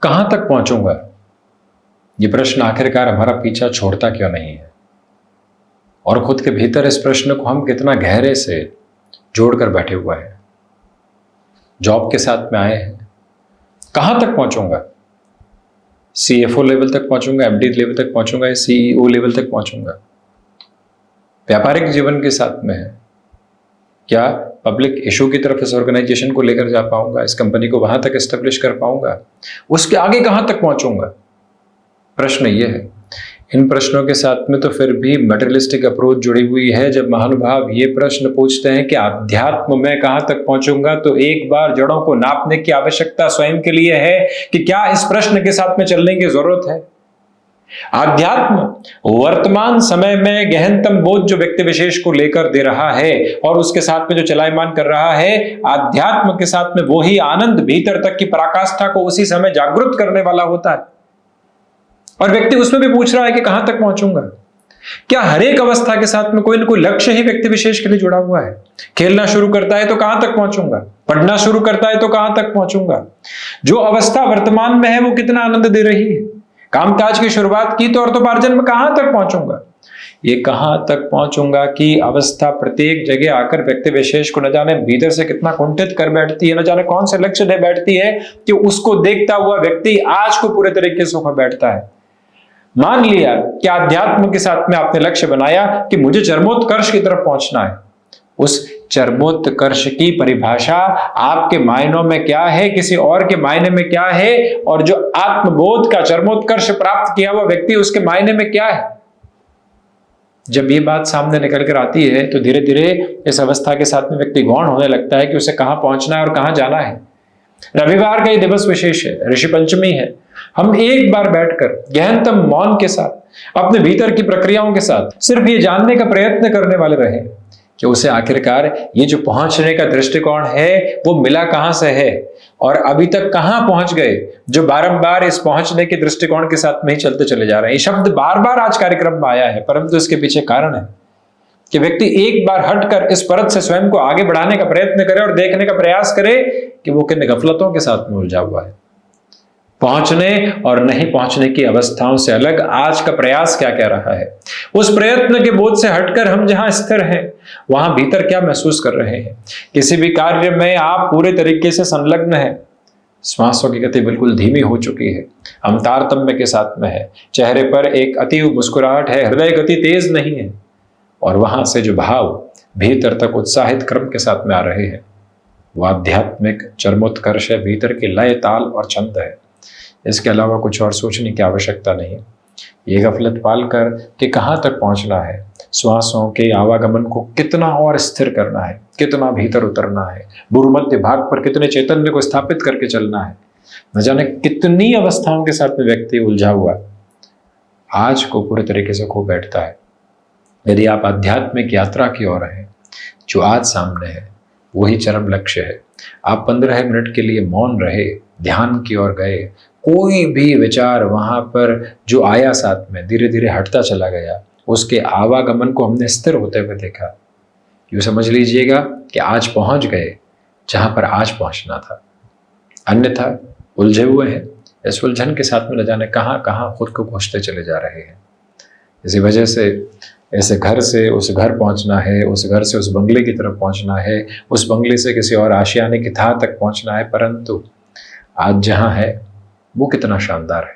कहां तक पहुंचूंगा, ये प्रश्न आखिरकार हमारा पीछा छोड़ता क्यों नहीं है? और खुद के भीतर इस प्रश्न को हम कितना गहरे से जोड़कर बैठे हुए हैं। जॉब के साथ में आए हैं, कहां तक पहुंचूंगा? CFO लेवल तक पहुंचूंगा, MD लेवल तक पहुंचूंगा या CEO लेवल तक पहुंचूंगा? व्यापारिक जीवन के साथ में है, क्या पब्लिक इशू की तरफ इस ऑर्गेनाइजेशन को लेकर जा पाऊंगा, इस कंपनी को वहां तक एस्टेब्लिश कर पाऊंगा? उसके आगे कहां तक पहुंचूंगा? प्रश्न ये है। इन प्रश्नों के साथ में तो फिर भी मटेरियलिस्टिक अप्रोच जुड़ी हुई है। जब महानुभाव ये प्रश्न पूछते हैं कि आध्यात्म में कहां तक पहुंचूंगा, तो एक बार जड़ों को नापने की आवश्यकता स्वयं के लिए है कि क्या इस प्रश्न के साथ में चलने की जरूरत है। आध्यात्म वर्तमान समय में गहनतम बोध जो व्यक्ति विशेष को लेकर दे रहा है और उसके साथ में जो चलायमान कर रहा है, आध्यात्म के साथ में वही आनंद भीतर तक की पराकाष्ठा को उसी समय जागृत करने वाला होता है। और व्यक्ति उसमें भी पूछ रहा है कि कहां तक पहुंचूंगा। क्या हर एक अवस्था के साथ में कोई ना कोई लक्ष्य ही व्यक्ति विशेष के लिए जुड़ा हुआ है? खेलना शुरू करता है तो कहां तक पहुंचूंगा, पढ़ना शुरू करता है तो कहां तक पहुंचूंगा। जो अवस्था वर्तमान में है वो कितना आनंद दे रही है। कामकाज की शुरुआत की तो अर्थोपार्जन में कहां तक पहुंचूंगा, ये कहां तक पहुंचूंगा की अवस्था प्रत्येक जगह आकर व्यक्ति विशेष को न जाने भीतर से कितना कुंठित कर बैठती है, न जाने कौन से लक्ष्य ले बैठती है कि उसको देखता हुआ व्यक्ति आज को पूरे तरीके से खो बैठता है। मान लिया कि आध्यात्म के साथ में आपने लक्ष्य बनाया कि मुझे चरमोत्कर्ष की तरफ पहुंचना है। उस चरमोत्कर्ष की परिभाषा आपके मायनों में क्या है, किसी और के मायने में क्या है, और जो आत्मबोध का चरमोत्कर्ष प्राप्त किया हुआ व्यक्ति उसके मायने में क्या है। जब ये बात सामने निकल कर आती है तो धीरे धीरे इस अवस्था के साथ में व्यक्ति गौण होने लगता है कि उसे कहां पहुंचना है और कहां जाना है। रविवार का ये दिवस विशेष है, ऋषि पंचमी है। हम एक बार बैठकर गहनतम मौन के साथ अपने भीतर की प्रक्रियाओं के साथ सिर्फ ये जानने का प्रयत्न करने वाले रहे कि उसे आखिरकार ये जो पहुंचने का दृष्टिकोण है वो मिला कहां से है और अभी तक कहां पहुंच गए, जो बारंबार इस पहुंचने के दृष्टिकोण के साथ में ही चलते चले जा रहे हैं। ये शब्द बार बार आज कार्यक्रम में आया है, परंतु इसके पीछे कारण है कि व्यक्ति एक बार हटकर इस परत से स्वयं को आगे बढ़ाने का प्रयत्न करे और देखने का प्रयास करे कि वो किन गफलतों के साथ में उलझा हुआ है। पहुंचने और नहीं पहुंचने की अवस्थाओं से अलग आज का प्रयास क्या कह रहा है। उस प्रयत्न के बोझ से हटकर हम जहां स्थिर हैं वहां भीतर क्या महसूस कर रहे हैं। किसी भी कार्य में आप पूरे तरीके से संलग्न हैं, श्वासों की गति बिल्कुल धीमी हो चुकी है, हम तारतम्य के साथ में है, चेहरे पर एक अतीव मुस्कुराहट है, हृदय गति तेज नहीं है, और वहां से जो भाव भीतर तक उत्साहित क्रम के साथ में आ रहे हैं वो आध्यात्मिक चरमोत्कर्ष है, भीतर की लय ताल और छंद है। इसके अलावा कुछ और सोचने की आवश्यकता नहीं। ये गफलत पालकर कि कहां तक पहुंचना है, श्वासों के आवागमन को कितना और स्थिर करना है, कितना भीतर उतरना है, भूमध्य भाग पर कितने चैतन्य को स्थापित करके चलना है, न जाने कितनी अवस्थाओं के साथ में व्यक्ति उलझा हुआ आज को पूरे तरीके से खो बैठता है। यदि आप आध्यात्मिक यात्रा की ओर हैं, जो आज सामने है वही चरम लक्ष्य है। आप 15 मिनट के लिए मौन रहे, ध्यान की ओर गए, कोई भी विचार वहां पर जो आया साथ में धीरे धीरे हटता चला गया, उसके आवागमन को हमने स्थिर होते हुए देखा। यूं समझ लीजिएगा कि आज पहुंच गए जहां पर आज पहुंचना था, अन्यथा उलझे हुए हैं। इस उलझन के साथ में न जाने कहां कहां खुद को खोजते चले जा रहे हैं। इसी वजह से ऐसे घर से उस घर पहुंचना है, उस घर से उस बंगले की तरफ पहुंचना है, उस बंगले से किसी और आशियाने की थाह तक पहुंचना है, परंतु आज जहां है वो कितना शानदार है,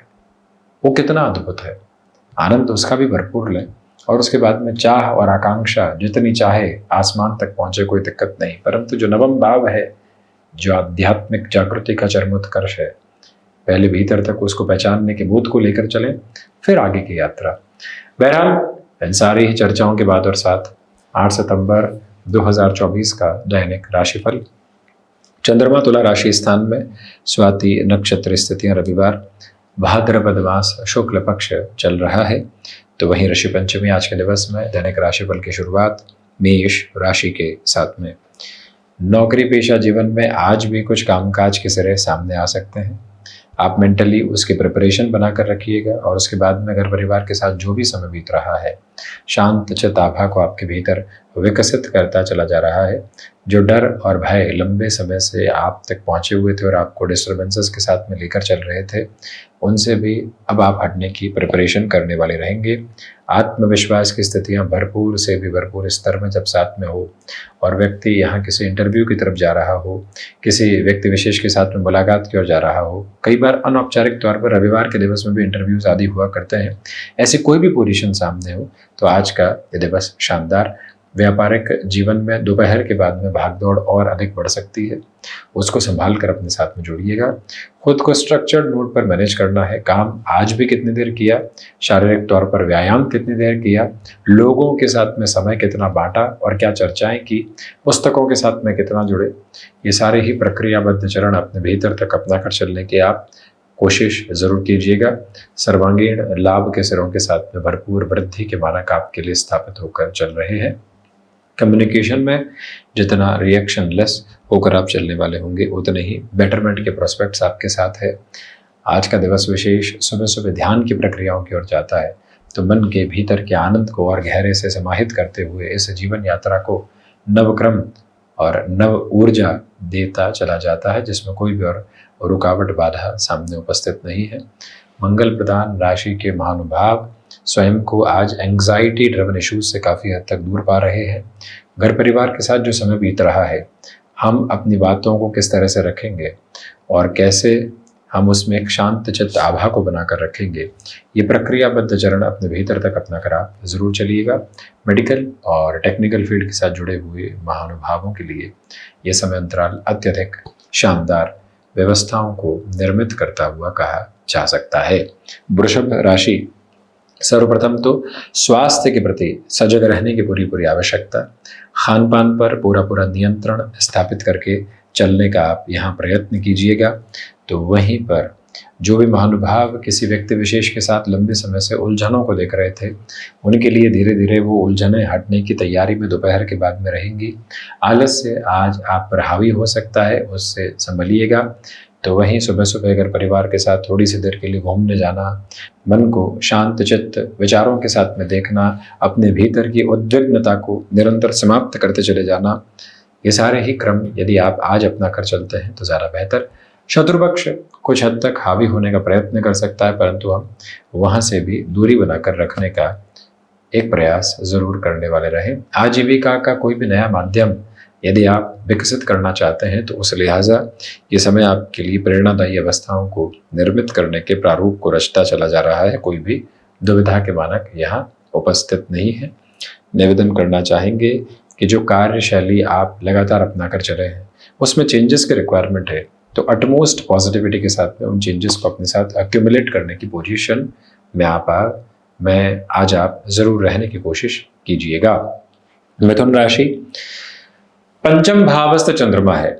वो कितना अद्भुत है। आनंद उसका भी भरपूर लें और उसके बाद में चाह और आकांक्षा जितनी चाहे आसमान तक पहुंचे, कोई दिक्कत नहीं। परंतु जो नवम भाव है, जो आध्यात्मिक जागृति का चरमोत्कर्ष है, पहले भीतर तक उसको पहचानने के बोध को लेकर चलें, फिर आगे की यात्रा। बहरहाल इन सारी ही चर्चाओं के बाद और साथ 8 सितंबर 2024 का दैनिक राशिफल। चंद्रमा तुला राशि स्थान में, स्वाति नक्षत्र स्थितियां रविवार, भाद्रपद मास शुक्ल पक्ष चल रहा है। तो वहीं ऋषि पंचमी आज के दिवस में दैनिक राशिफल की शुरुआत मेष राशि के साथ में। नौकरी पेशा जीवन में आज भी कुछ कामकाज के सिरे सामने आ सकते हैं। आप मेंटली उसकी प्रिपरेशन बनाकर रखिएगा और उसके बाद में घर परिवार के साथ जो भी समय बीत रहा है, शांत चित्त आभा को आपके भीतर विकसित करता चला जा रहा है। जो डर और भय लंबे समय से आप तक पहुंचे हुए थे और आपको डिस्टर्बेंसेस के साथ में लेकर चल रहे थे, उनसे भी अब आप हटने की प्रिपरेशन करने वाले रहेंगे। आत्मविश्वास की स्थितियां भरपूर से भी भरपूर स्तर में जब साथ में हो और व्यक्ति यहाँ किसी इंटरव्यू की तरफ जा रहा हो, किसी व्यक्ति विशेष के साथ में मुलाकात की ओर जा रहा हो, कई बार अनौपचारिक तौर पर रविवार के दिवस में भी इंटरव्यूज आदि हुआ करते हैं, ऐसी कोई भी पोजीशन सामने हो तो आज का ये दिवस शानदार। व्यापारिक जीवन में दोपहर के बाद में भागदौड़ और अधिक बढ़ सकती है, उसको संभाल कर अपने साथ में जोड़िएगा। खुद को स्ट्रक्चर्ड नोट पर मैनेज करना है। काम आज भी कितनी देर किया, शारीरिक तौर पर व्यायाम कितनी देर किया, लोगों के साथ में समय कितना बांटा और क्या चर्चाएं की, पुस्तकों के साथ में कितना जुड़े, ये सारे ही प्रक्रियाबद्ध चरण अपने भीतर तक अपना कर चलने की आप कोशिश जरूर कीजिएगा। सर्वांगीण लाभ के सिरों के साथ में भरपूर वृद्धि के मानक आपके लिए स्थापित होकर चल रहे हैं। कम्युनिकेशन में जितना रिएक्शन लेस होकर आप चलने वाले होंगे, उतने ही बेटरमेंट के प्रोस्पेक्ट्स आपके साथ है। आज का दिवस विशेष सुबह सुबह ध्यान की प्रक्रियाओं की ओर जाता है, तो मन के भीतर के आनंद को और गहरे से समाहित करते हुए इस जीवन यात्रा को नवक्रम और नव ऊर्जा देता चला जाता है, जिसमें कोई भी और रुकावट बाधा सामने उपस्थित नहीं है। मंगल प्रदान राशि के महानुभाव स्वयं को आज एंग्जाइटी ड्रिवन इश्यूज से काफ़ी हद तक दूर पा रहे हैं। घर परिवार के साथ जो समय बीत रहा है, हम अपनी बातों को किस तरह से रखेंगे और कैसे हम उसमें एक शांत चित्त आभा को बनाकर रखेंगे, ये प्रक्रियाबद्ध चरण अपने भीतर तक अपना कर आप जरूर चलिएगा। मेडिकल और टेक्निकल फील्ड के साथ जुड़े हुए महानुभावों के लिए ये समय अंतराल अत्यधिक शानदार व्यवस्थाओं को निर्मित करता हुआ कहा जा सकता है। वृषभ राशि, सर्वप्रथम तो स्वास्थ्य के प्रति सजग रहने की पूरी पूरी आवश्यकता, खान पान पर पूरा नियंत्रण स्थापित करके चलने का आप यहाँ प्रयत्न कीजिएगा। तो वहीं पर जो भी महानुभाव किसी व्यक्ति विशेष के साथ लंबे समय से उलझनों को देख रहे थे, उनके लिए धीरे धीरे वो उलझनें हटने की तैयारी में दोपहर के बाद में रहेंगी। आलस्य आज आप पर हावी हो सकता है, उससे संभलिएगा। तो वहीं सुबह सुबह अगर परिवार के साथ थोड़ी सी देर के लिए घूमने जाना, मन को शांत चित्त विचारों के साथ में देखना, अपने भीतर की उद्विग्नता को निरंतर समाप्त करते चले जाना, ये सारे ही क्रम यदि आप आज अपना कर चलते हैं तो ज़्यादा बेहतर। शत्रुपक्ष कुछ हद तक हावी होने का प्रयत्न कर सकता है, परंतु हम वहाँ से भी दूरी बनाकर रखने का एक प्रयास जरूर करने वाले रहें। आजीविका का कोई भी नया माध्यम यदि आप विकसित करना चाहते हैं तो उस लिहाजा ये समय आपके लिए प्रेरणादायी अवस्थाओं को निर्मित करने के प्रारूप को रचता चला जा रहा है। कोई भी दुविधा के मानक यहाँ उपस्थित नहीं है। निवेदन करना चाहेंगे कि जो कार्यशैली आप लगातार अपना कर चले हैं उसमें चेंजेस की रिक्वायरमेंट है, तो अटमोस्ट पॉजिटिविटी के साथ में उन चेंजेस को अपने साथ एक्यूमुलेट करने की पोजीशन में आज आप जरूर रहने की कोशिश कीजिएगा। मिथुन राशि, पंचम भावस्थ चंद्रमा है।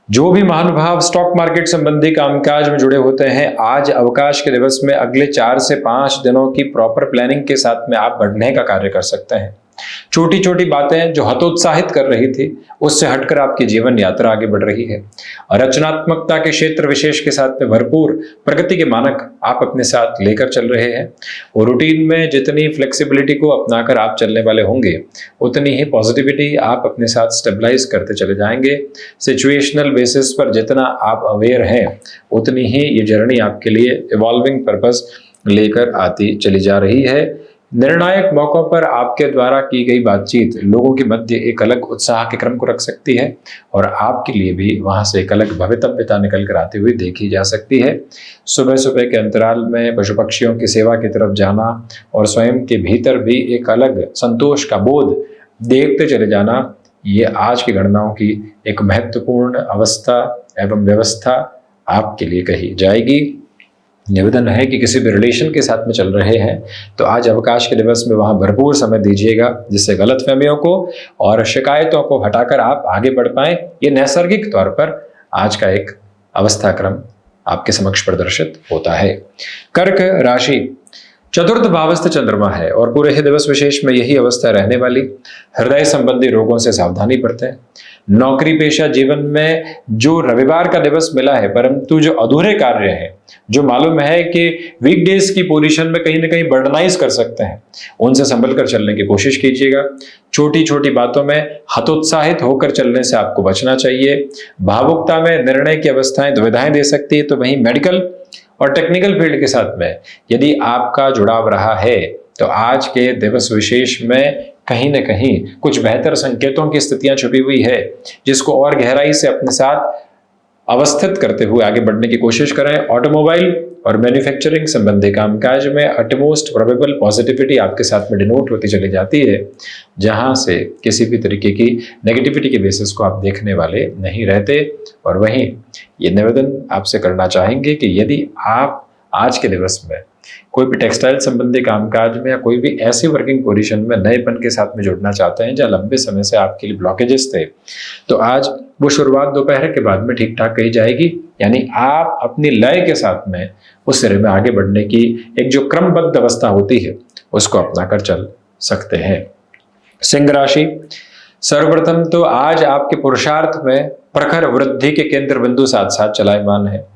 जो भी महानुभाव स्टॉक मार्केट संबंधी कामकाज में जुड़े होते हैं, आज अवकाश के दिवस में अगले 4 से 5 दिनों की प्रॉपर प्लानिंग के साथ में आप बढ़ने का कार्य कर सकते हैं। छोटी छोटी बातें जो हतोत्साहित कर रही थी, उससे हटकर आपकी जीवन यात्रा आगे बढ़ रही है और रचनात्मकता के क्षेत्र विशेष के साथ में भरपूर प्रगति के मानक आप अपने साथ लेकर चल रहे हैं। और रूटीन में जितनी फ्लेक्सिबिलिटी को अपनाकर आप चलने वाले होंगे, उतनी ही पॉजिटिविटी आप अपने साथ स्टेबलाइज करते चले जाएंगे। सिचुएशनल बेसिस पर जितना आप अवेयर हैं, उतनी ही ये जर्नी आपके लिए इवॉल्विंग पर्पस लेकर आती चली जा रही है। निर्णायक मौकों पर आपके द्वारा की गई बातचीत लोगों के मध्य एक अलग उत्साह के क्रम को रख सकती है और आपके लिए भी वहां से एक अलग भवितव्यता निकल कर आते हुए देखी जा सकती है। सुबह सुबह के अंतराल में पशु पक्षियों की सेवा की तरफ जाना और स्वयं के भीतर भी एक अलग संतोष का बोध देखते चले जाना, ये आज की गणनाओं की एक महत्वपूर्ण अवस्था एवं व्यवस्था आपके लिए कही जाएगी। निवेदन है कि किसी भी रिलेशन के साथ में चल रहे हैं तो आज अवकाश के दिवस में वहां भरपूर समय दीजिएगा, जिससे गलतफहमियों को और शिकायतों को हटाकर आप आगे बढ़ पाएं। ये नैसर्गिक तौर पर आज का एक अवस्था क्रम आपके समक्ष प्रदर्शित होता है। कर्क राशि, चतुर्थ भावस्थ चंद्रमा है और पूरे ही दिवस विशेष में यही अवस्था रहने वाली। हृदय संबंधी रोगों से सावधानी बरतें। नौकरी पेशा जीवन में जो रविवार का दिवस मिला है, परंतु जो अधूरे कार्य हैं, जो मालूम है कि वीकडेज की पोजीशन में कहीं ना कहीं बर्डनाइज कर सकते हैं, उनसे संभल कर चलने की कोशिश कीजिएगा। छोटी छोटी बातों में हतोत्साहित होकर चलने से आपको बचना चाहिए। भावुकता में निर्णय की अवस्थाएं दुविधाएं दे सकती है। तो वहीं मेडिकल और टेक्निकल फील्ड के साथ में यदि आपका जुड़ाव रहा है तो आज के दिवस विशेष में कहीं न कहीं कुछ बेहतर संकेतों की स्थितियां छुपी हुई है, जिसको और गहराई से अपने साथ अवस्थित करते हुए आगे बढ़ने की कोशिश करें। ऑटोमोबाइल और मैन्युफैक्चरिंग संबंधी कामकाज में अटमोस्ट प्रोबेबल पॉजिटिविटी आपके साथ में डिनोट होती चली जाती है, जहां से किसी भी तरीके की नेगेटिविटी के बेसिस को आप देखने वाले नहीं रहते। और वहीं ये निवेदन आपसे करना चाहेंगे कि यदि आप आज के दिवस में कोई भी टेक्सटाइल संबंधी कामकाज में या कोई भी ऐसी वर्किंग पोजीशन में नएपन के साथ में जुड़ना चाहते हैं जहां लंबे समय से आपके लिए ब्लॉकेजेस थे, तो आज वो शुरुआत दोपहर के बाद में ठीक ठाक कही जाएगी। यानी आप अपनी लय के साथ में उस सिरे में आगे बढ़ने की एक जो क्रमबद्ध अवस्था होती है उसको अपनाकर चल सकते हैं। सिंह राशि, सर्वप्रथम तो आज आपके पुरुषार्थ में प्रखर वृद्धि के केंद्र बिंदु साथ साथ चलायमान है।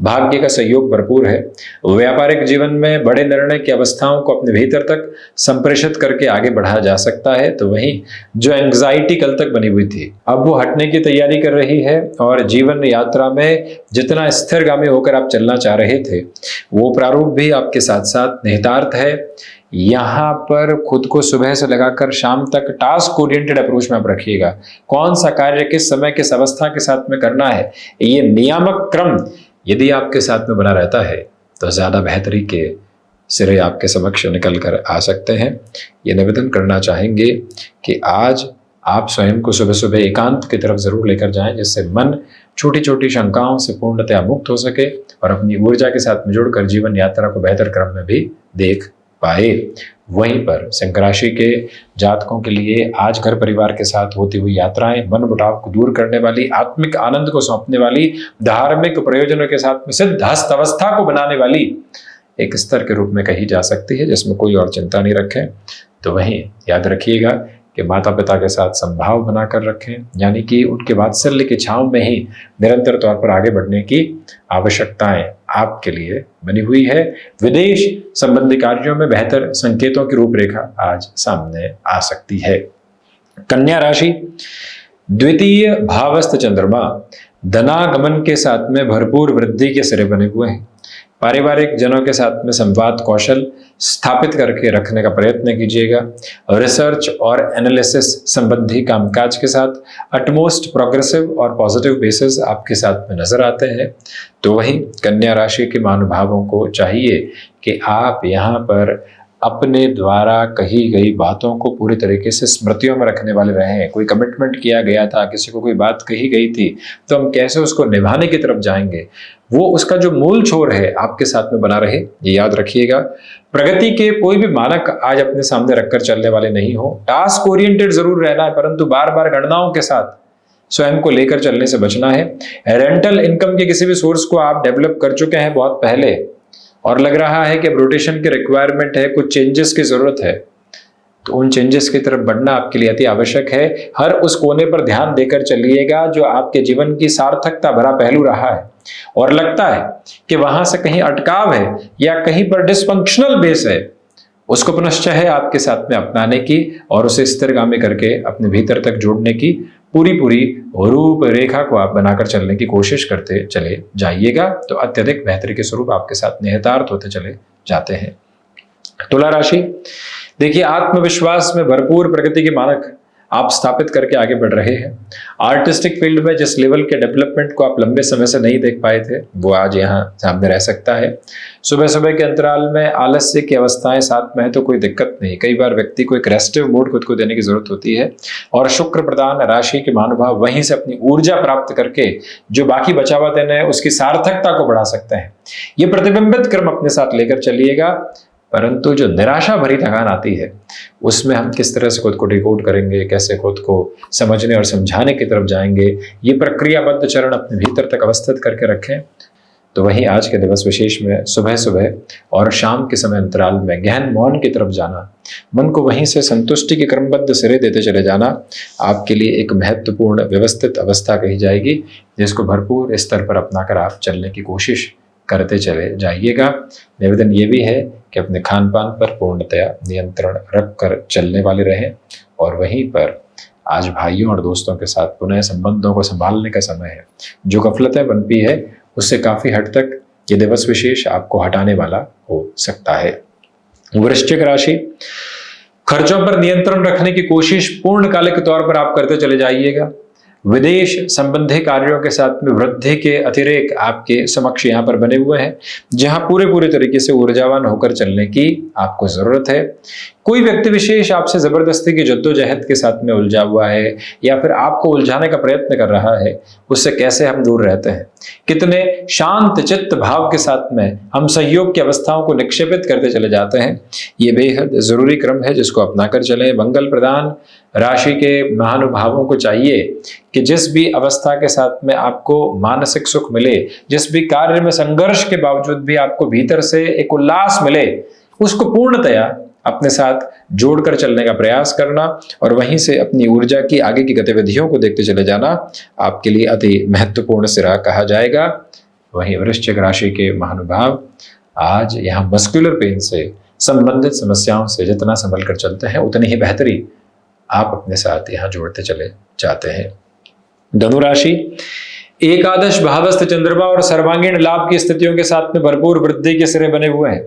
भाग्य का सहयोग भरपूर है। व्यापारिक जीवन में बड़े निर्णय की अवस्थाओं को अपने भीतर तक संप्रेषित करके आगे बढ़ाया जा सकता है। तो वहीं जो एंग्जाइटी कल तक बनी हुई थी, अब वो हटने की तैयारी कर रही है और जीवन यात्रा में जितना स्थिरगामी होकर आप चलना चाह रहे थे, वो प्रारूप भी आपके साथ साथ निहितार्थ है। यहाँ पर खुद को सुबह से लगाकर शाम तक टास्क ओरिएंटेड अप्रोच में आप रखिएगा। कौन सा कार्य किस समय किस अवस्था के साथ में करना है, ये नियामक क्रम यदि आपके साथ में बना रहता है तो ज्यादा बेहतरी के सिरे आपके समक्ष निकल कर आ सकते हैं। ये निवेदन करना चाहेंगे कि आज आप स्वयं को सुबह सुबह एकांत की तरफ जरूर लेकर जाएं, जिससे मन छोटी छोटी शंकाओं से पूर्णतया मुक्त हो सके और अपनी ऊर्जा के साथ में जुड़कर जीवन यात्रा को बेहतर क्रम में भी देख पाए। वहीं पर सिंह राशि के जातकों के लिए आज घर परिवार के साथ होती हुई यात्राएं मन मुटाव को दूर करने वाली, आत्मिक आनंद को सौंपने वाली, धार्मिक प्रयोजनों के साथ में सिद्ध हस्त अवस्था को बनाने वाली एक स्तर के रूप में कही जा सकती है, जिसमें कोई और चिंता नहीं रखें। तो वहीं याद रखिएगा कि माता पिता के साथ संभाव बनाकर रखें, यानी कि उनके वात्सल्य की छांव में ही निरंतर तौर पर आगे बढ़ने की आवश्यकताएं आपके लिए बनी हुई है। विदेश संबंधी कार्यों में बेहतर संकेतों की रूपरेखा आज सामने आ सकती है। कन्या राशि, द्वितीय भावस्थ चंद्रमा धनागमन के साथ में भरपूर वृद्धि के सिरे बने हुए हैं। पारिवारिक जनों के साथ में संवाद कौशल स्थापित करके रखने का प्रयत्न कीजिएगा। रिसर्च और एनालिसिस संबंधी कामकाज के साथ अटमोस्ट प्रोग्रेसिव और पॉजिटिव बेसिस आपके साथ में नजर आते हैं। तो वहीं कन्या राशि के महानुभावों को चाहिए कि आप यहाँ पर अपने द्वारा कही गई बातों को पूरी तरीके से स्मृतियों में रखने वाले रहें। कोई कमिटमेंट किया गया था, किसी को कोई बात कही गई थी, तो हम कैसे उसको निभाने की तरफ जाएंगे, वो उसका जो मूल छोर है आपके साथ में बना रहे, ये याद रखिएगा। प्रगति के कोई भी मानक आज अपने सामने रखकर चलने वाले नहीं हो। टास्क ओरिएंटेड जरूर रहना है, परंतु बार बार गणनाओं के साथ स्वयं को लेकर चलने से बचना है। रेंटल इनकम के किसी भी सोर्स को आप डेवलप कर चुके हैं बहुत पहले और लग रहा है कि अब रोटेशन की रिक्वायरमेंट है, कुछ चेंजेस की जरूरत है, तो उन चेंजेस की तरफ बढ़ना आपके लिए अति आवश्यक है। हर उस कोने पर ध्यान देकर चलिएगा जो आपके जीवन की सार्थकता भरा पहलू रहा है और लगता है कि वहां से कहीं अटकाव है या कहीं पर डिसफंक्शनल बेस है, उसको पुनश्च है आपके साथ में अपनाने की और उसे स्थिरगामी करके अपने भीतर तक जोड़ने की पूरी रूपरेखा को आप बनाकर चलने की कोशिश करते चले जाइएगा। तो अत्यधिक बेहतरी के स्वरूप आपके साथ निहितार्थ होते चले जाते हैं। तुला राशि, देखिए आत्मविश्वास में भरपूर प्रगति के मानक आप स्थापित करके आगे बढ़ रहे हैं। आर्टिस्टिक फील्ड में जिस लेवल के डेवलपमेंट को आप लंबे समय से नहीं देख पाए थे, वो आज यहाँ सामने रह सकता है। सुबह सुबह के अंतराल में आलस्य की अवस्थाएं साथ में है तो कोई दिक्कत नहीं। कई बार व्यक्ति को एक रेस्टिव मूड खुद को देने की जरूरत होती है और शुक्र प्रदान राशि के महानुभाव वहीं से अपनी ऊर्जा प्राप्त करके जो बाकी बचा हुआ दिन है उसकी सार्थकता को बढ़ा सकते हैं। ये प्रतिबिंबित क्रम अपने साथ लेकर चलिएगा, परंतु जो निराशा भरी थकान आती है उसमें हम किस तरह से खुद को डिकोड करेंगे, कैसे खुद को समझने और समझाने की तरफ जाएंगे, ये प्रक्रियाबद्ध चरण अपने भीतर तक अवस्थित करके रखें। तो वहीं आज के दिवस विशेष में सुबह सुबह और शाम के समय अंतराल में गहन मौन की तरफ जाना, मन को वहीं से संतुष्टि के क्रमबद्ध सिरे देते चले जाना आपके लिए एक महत्वपूर्ण व्यवस्थित अवस्था कही जाएगी, जिसको भरपूर स्तर पर अपनाकर आप चलने की कोशिश करते चले जाइएगा। निवेदन ये भी है कि अपने खान पान पर पूर्णतया नियंत्रण रख कर चलने वाले रहें, और वहीं पर आज भाइयों और दोस्तों के साथ पुनः संबंधों को संभालने का समय है। जो गफलतें बनती है उससे काफी हद तक ये दिवस विशेष आपको हटाने वाला हो सकता है। वृश्चिक राशि, खर्चों पर नियंत्रण रखने की कोशिश पूर्णकालिक तौर पर आप करते चले जाइएगा। विदेश संबंधी कार्यों के साथ में वृद्धि के अतिरेक आपके समक्ष यहाँ पर बने हुए हैं, जहां पूरे तरीके से ऊर्जावान होकर चलने की आपको जरूरत है। कोई व्यक्ति विशेष आपसे जबरदस्ती की जद्दोजहद के साथ में उलझा हुआ है या फिर आपको उलझाने का प्रयत्न कर रहा है, उससे कैसे हम दूर रहते हैं। कितने शांत चित्त भाव के साथ में हम सहयोग की अवस्थाओं को निक्षेपित करते चले जाते हैं। ये बेहद जरूरी क्रम है जिसको अपनाकर चलें। मंगल प्रदान राशि के महानुभावों को चाहिए कि जिस भी अवस्था के साथ में आपको मानसिक सुख मिले, जिस भी कार्य में संघर्ष के बावजूद भी आपको भीतर से एक उल्लास मिले, उसको पूर्णतया अपने साथ जोड़कर चलने का प्रयास करना और वहीं से अपनी ऊर्जा की आगे की गतिविधियों को देखते चले जाना आपके लिए अति महत्वपूर्ण सिरा कहा जाएगा। वहीं वृश्चिक राशि के महानुभाव आज यहाँ मस्कुलर पेन से संबंधित समस्याओं से जितना संभल कर चलते हैं उतनी ही बेहतरी आप अपने साथ यहाँ जोड़ते चले जाते हैं। धनुराशि, एकादश भावस्थ चंद्रमा और सर्वांगीण लाभ की स्थितियों के साथ में भरपूर वृद्धि के सिरे बने हुए हैं।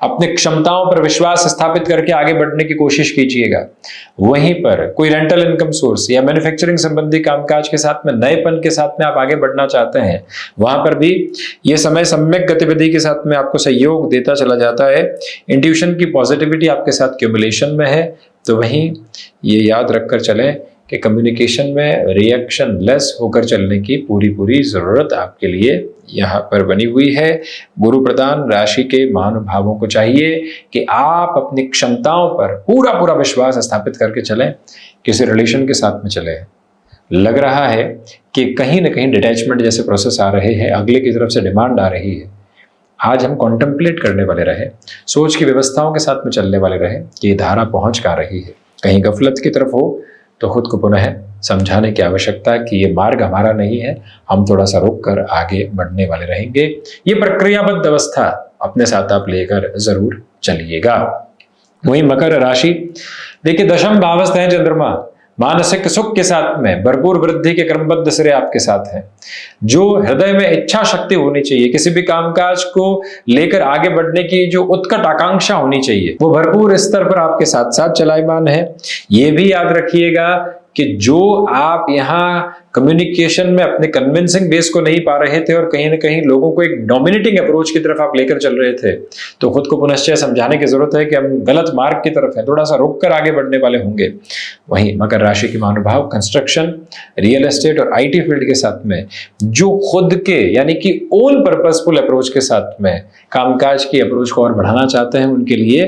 अपनी क्षमताओं पर विश्वास स्थापित करके आगे बढ़ने की कोशिश कीजिएगा। वहीं पर कोई रेंटल इनकम सोर्स या मैन्युफैक्चरिंग संबंधी कामकाज के साथ में नएपन के साथ में आप आगे बढ़ना चाहते हैं, वहां पर भी ये समय सम्यक गतिविधि के साथ में आपको सहयोग देता चला जाता है। इंट्यूशन की पॉजिटिविटी आपके साथ क्यूमुलेशन में है, तो वहीं ये याद रखकर चलें कि कम्युनिकेशन में रिएक्शन लेस होकर चलने की पूरी जरूरत आपके लिए यहाँ पर बनी हुई है। गुरु प्रदान राशि के महानुभावों को चाहिए कि आप अपनी क्षमताओं पर पूरा विश्वास स्थापित करके चलें। किसी रिलेशन के साथ में चले, लग रहा है कि कहीं ना कहीं डिटैचमेंट जैसे प्रोसेस आ रहे हैं, अगले की तरफ से डिमांड आ रही है। आज हम कॉन्टेम्पलेट करने वाले रहे, सोच की व्यवस्थाओं के साथ में चलने वाले रहे कि ये धारा पहुंच कहाँ रही है। कहीं गफलत की तरफ हो तो खुद को पुनः समझाने की आवश्यकता कि ये मार्ग हमारा नहीं है, हम थोड़ा सा रुक कर आगे बढ़ने वाले रहेंगे। ये प्रक्रियाबद्ध अवस्था अपने साथ आप लेकर जरूर चलिएगा। वहीं मकर राशि, देखिए दशम भावस्थ है चंद्रमा, मानसिक सुख के साथ में भरपूर वृद्धि के क्रमबद्ध सिरे आपके साथ हैं। जो हृदय में इच्छा शक्ति होनी चाहिए, किसी भी कामकाज को लेकर आगे बढ़ने की जो उत्कट आकांक्षा होनी चाहिए, वो भरपूर स्तर पर आपके साथ साथ चलायमान है। ये भी याद रखिएगा कि जो आप यहाँ कम्युनिकेशन में अपने कन्विंसिंग बेस को नहीं पा रहे थे और कहीं ना कहीं लोगों को एक डोमिनेटिंग अप्रोच की तरफ आप लेकर चल रहे थे, तो खुद को पुनश्चय समझाने की जरूरत है कि हम गलत मार्ग की तरफ हैं, थोड़ा सा रुक कर आगे बढ़ने वाले होंगे। वहीं मकर राशि के महानुभाव कंस्ट्रक्शन, रियल एस्टेट और IT फील्ड के साथ में जो खुद के यानी कि ओन पर्पसफुल अप्रोच के साथ में कामकाज की अप्रोच को और बढ़ाना चाहते हैं, उनके लिए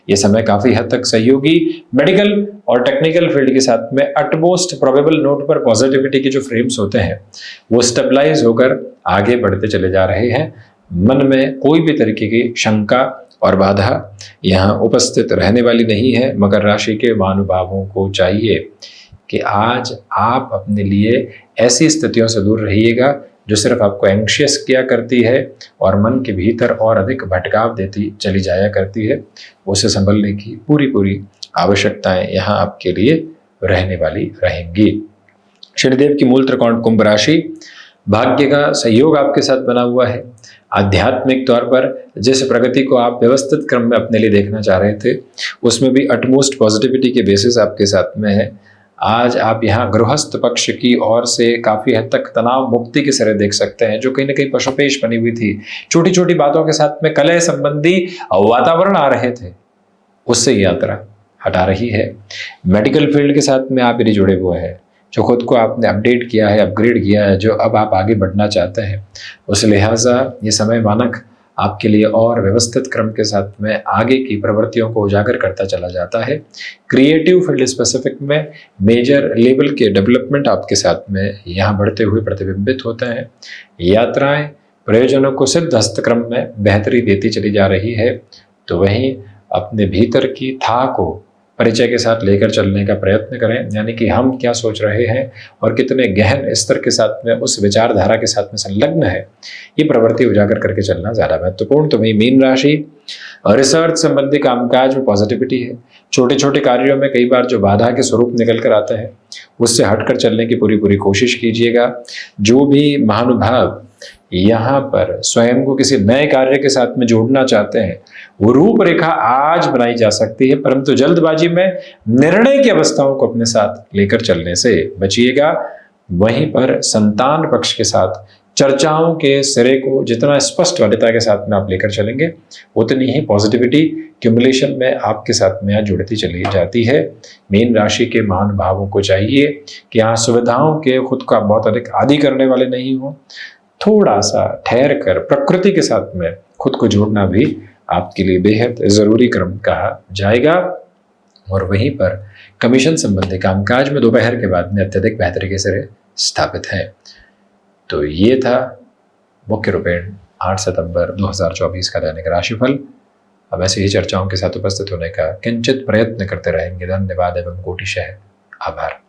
ये समय काफी हद तक सहयोगी। मेडिकल और टेक्निकल फील्ड के साथ में अटमोस्ट प्रोबेबल नोट पर पॉजिटिविटी के जो फ्रेम्स होते हैं वो स्टेबलाइज होकर आगे बढ़ते चले जा रहे हैं। मन में कोई भी तरीके की शंका और बाधा यहाँ उपस्थित रहने वाली नहीं है। मकर राशि के महानुभावों को चाहिए कि आज आप अपने लिए ऐसी स्थितियों से दूर रहिएगा जो सिर्फ आपको एंग्शियस किया करती है और मन के भीतर और अधिक भटकाव देती चली जाया करती है। उसे संभलने की पूरी आवश्यकताएं यहाँ आपके लिए रहने वाली रहेंगी। शनिदेव की मूल त्रिकोण कुंभ राशि, भाग्य का सहयोग आपके साथ बना हुआ है। आध्यात्मिक तौर पर जिस प्रगति को आप व्यवस्थित क्रम में अपने लिए देखना चाह रहे थे, उसमें भी अटमोस्ट पॉजिटिविटी के बेसिस आपके साथ में है। आज आप यहाँ गृहस्थ पक्ष की ओर से काफी हद तक तनाव मुक्ति के सिरे देख सकते हैं, जो कहीं ना कहीं पशुपेश बनी हुई थी। छोटी छोटी बातों के साथ में कलह संबंधी वातावरण आ रहे थे, उससे यात्रा हटा रही है। मेडिकल फील्ड के साथ में आप यदि जुड़े हुए हैं, जो खुद को आपने अपडेट किया है, अपग्रेड किया है, जो अब आप आगे बढ़ना चाहते हैं, उस लिहाजा ये समय मानक आपके लिए और व्यवस्थित क्रम के साथ में आगे की प्रवृत्तियों को उजागर करता चला जाता है। क्रिएटिव फील्ड स्पेसिफिक में मेजर लेवल के डेवलपमेंट आपके साथ में यहाँ बढ़ते हुए प्रतिबिंबित होते हैं। यात्राएं प्रयोजनों को सिद्ध हस्तक्रम में बेहतरी देती चली जा रही है, तो वहीं अपने भीतर की था को परिचय के साथ लेकर चलने का प्रयत्न करें, यानी कि हम क्या सोच रहे हैं और कितने गहन स्तर के साथ में उस विचारधारा के साथ में संलग्न है, ये प्रवृत्ति उजागर करके चलना ज़्यादा महत्वपूर्ण। तो वही मीन राशि रिसर्च संबंधी कामकाज में पॉजिटिविटी है। छोटे छोटे कार्यों में कई बार जो बाधा के स्वरूप निकल कर आते हैं उससे हटकर चलने की पूरी पूरी कोशिश कीजिएगा। जो भी महानुभाव यहाँ पर स्वयं को किसी नए कार्य के साथ में जोड़ना चाहते हैं, वो रूपरेखा आज बनाई जा सकती है, परंतु जल्दबाजी में निर्णय की अवस्थाओं को अपने साथ लेकर चलने से बचिएगा। वहीं पर संतान पक्ष के साथ चर्चाओं के सिरे को जितना स्पष्ट वरिता के साथ में आप लेकर चलेंगे, उतनी ही पॉजिटिविटी क्यूमुलेशन में आपके साथ में जुड़ती चली जाती है। मीन राशि के महानुभावों को चाहिए कि यहाँ सुविधाओं के खुद का बहुत अधिक आदी करने वाले नहीं हो, थोड़ा सा ठहर कर प्रकृति के साथ में खुद को जोड़ना भी आपके लिए बेहद जरूरी क्रम कहा जाएगा। और वहीं पर कमीशन संबंधी कामकाज में दोपहर के बाद में अत्यधिक बेहतरी के सिरे स्थापित है। तो ये था मुख्य रूपेण 8 सितंबर 2024 का दैनिक राशिफल। अब ऐसे ही चर्चाओं के साथ उपस्थित होने का किंचित प्रयत्न करते रहेंगे। धन्यवाद एवं कोटिशः आभार।